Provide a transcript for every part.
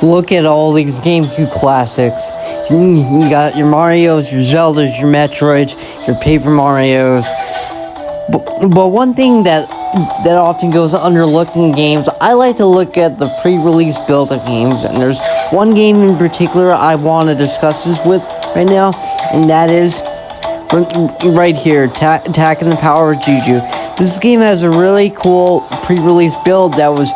Look at all these GameCube classics. You got your Marios, your Zeldas, your Metroids, your Paper Marios. But one thing that often goes underlooked in games, I like to look at the pre-release build of games, and there's one game in particular I want to discuss this with right now, and that is right here, Attack and the Power of Juju. This game has a really cool pre-release build that was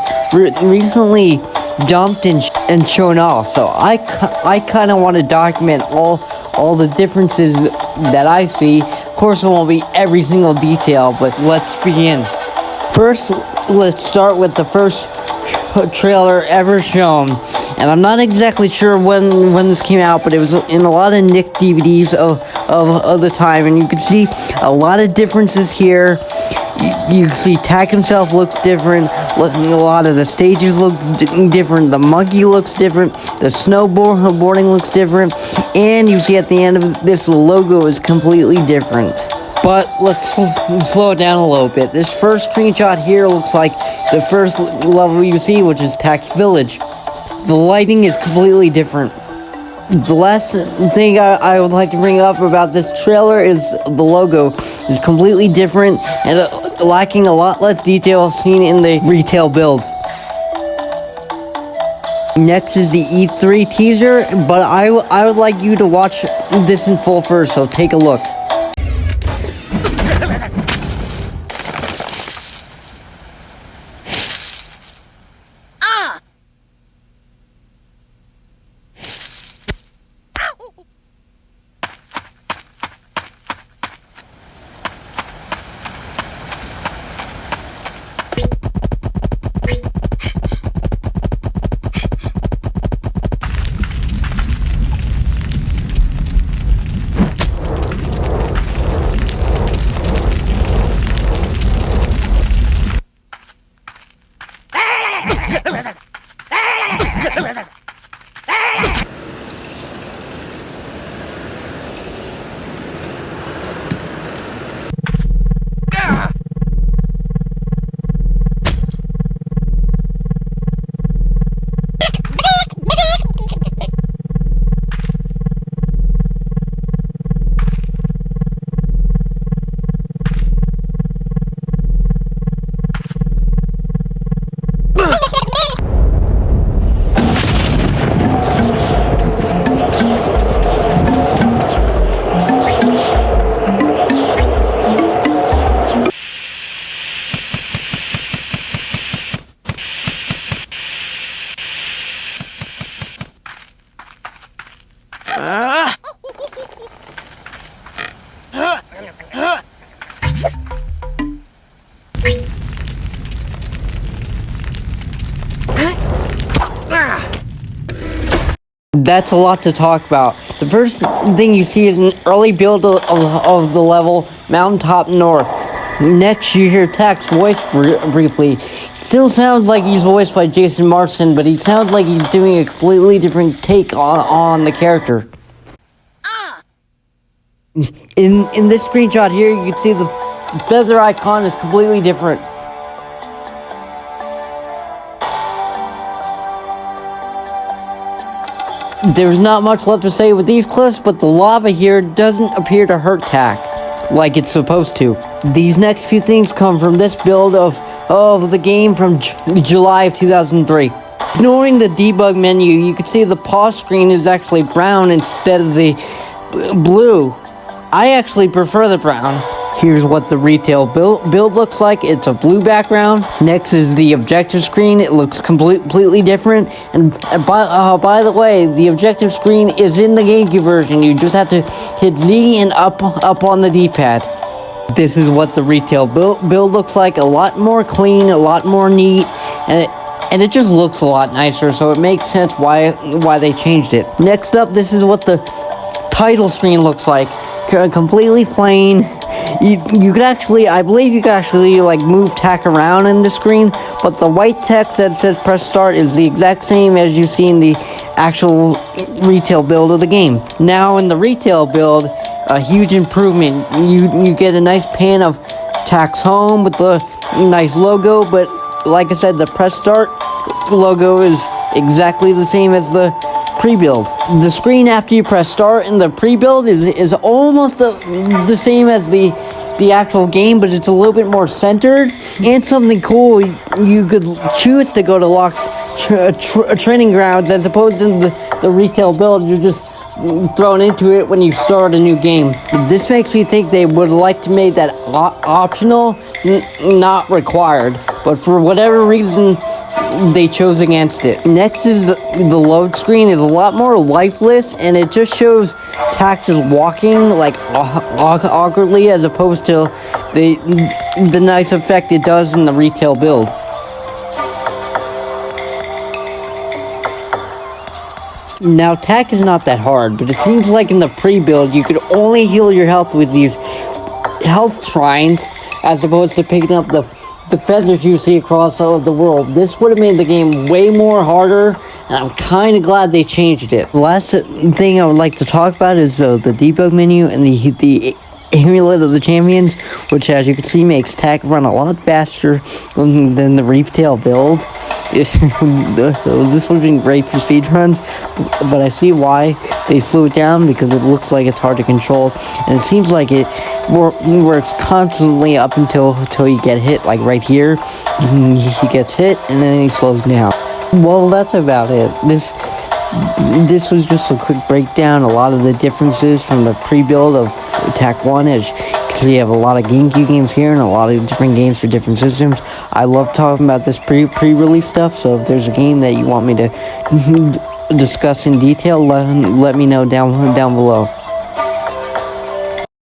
recently dumped and shown off, so I kind of want to document all the differences that I see. Of course, it won't be every single detail, but let's begin. First, let's start with the first trailer ever shown, and I'm not exactly sure when this came out, but it was in a lot of Nick DVDs of the time, and you can see a lot of differences here. You can see Tak himself looks different, a lot of the stages look different, the monkey looks different, the snowboarding looks different, and you see at the end of this, the logo is completely different. But let's slow it down a little bit. This first screenshot here looks like the first level you see, which is Tak's village. The lighting is completely different. The last thing I would like to bring up about this trailer is the logo is completely different and lacking a lot less detail seen in the retail build. Next is the E3 teaser, but I would like you to watch this in full first, so take a look. That's a lot to talk about. The first thing you see is an early build of the level, Mountaintop North. Next, you hear Tak's voice briefly. Still sounds like he's voiced by Jason Marsden, but he sounds like he's doing a completely different take on the character. In this screenshot here, you can see the feather icon is completely different. There's not much left to say with these clips, but the lava here doesn't appear to hurt Tak like it's supposed to. These next few things come from this build of the game from July of 2003. Ignoring the debug menu, you can see the pause screen is actually brown instead of the blue. I actually prefer the brown. Here's what the retail build looks like. It's a blue background. Next is the objective screen. It looks completely different. And by the way, the objective screen is in the GameCube version. You just have to hit Z and up on the D-pad. This is what the retail build looks like. A lot more clean, a lot more neat, and it just looks a lot nicer. So it makes sense why they changed it. Next up, this is what the title screen looks like. Completely plain. You could actually, I believe you could actually like move Tak around in the screen, but the white text that says press start is the exact same as you see in the actual retail build of the game. Now in the retail build, a huge improvement. You get a nice pan of Tak's home with the nice logo, but like I said, the press start logo is exactly the same as the pre-build. The screen after you press start in the pre-build is almost the same as the actual game, but it's a little bit more centered. And something cool, you could choose to go to Locke's training grounds as opposed to the retail build. You're just thrown into it when you start a new game. This makes me think they would like to make that optional, not required, but for whatever reason they chose against it. Next is the load screen is a lot more lifeless, and it just shows Tak just walking like awkwardly as opposed to the nice effect it does in the retail build. Now, Tak is not that hard, but it seems like in the pre-build, you could only heal your health with these health shrines, as opposed to picking up the feathers you see across all of the world. This would have made the game way more harder, and I'm kind of glad they changed it. The last thing I would like to talk about is the debug menu and the Amulet of the Champions, which, as you can see, makes Tak run a lot faster than the retail build. This would have been great for speedruns, but I see why they slow it down, because it looks like it's hard to control, and it seems like it works constantly up until you get hit, like right here. He gets hit, and then he slows down. Well, that's about it. This was just a quick breakdown, a lot of the differences from the pre-build of Tak 1. As you can see, you have a lot of GameCube games here and a lot of different games for different systems. I love talking about this pre-release stuff, so if there's a game that you want me to discuss in detail, let me know down below.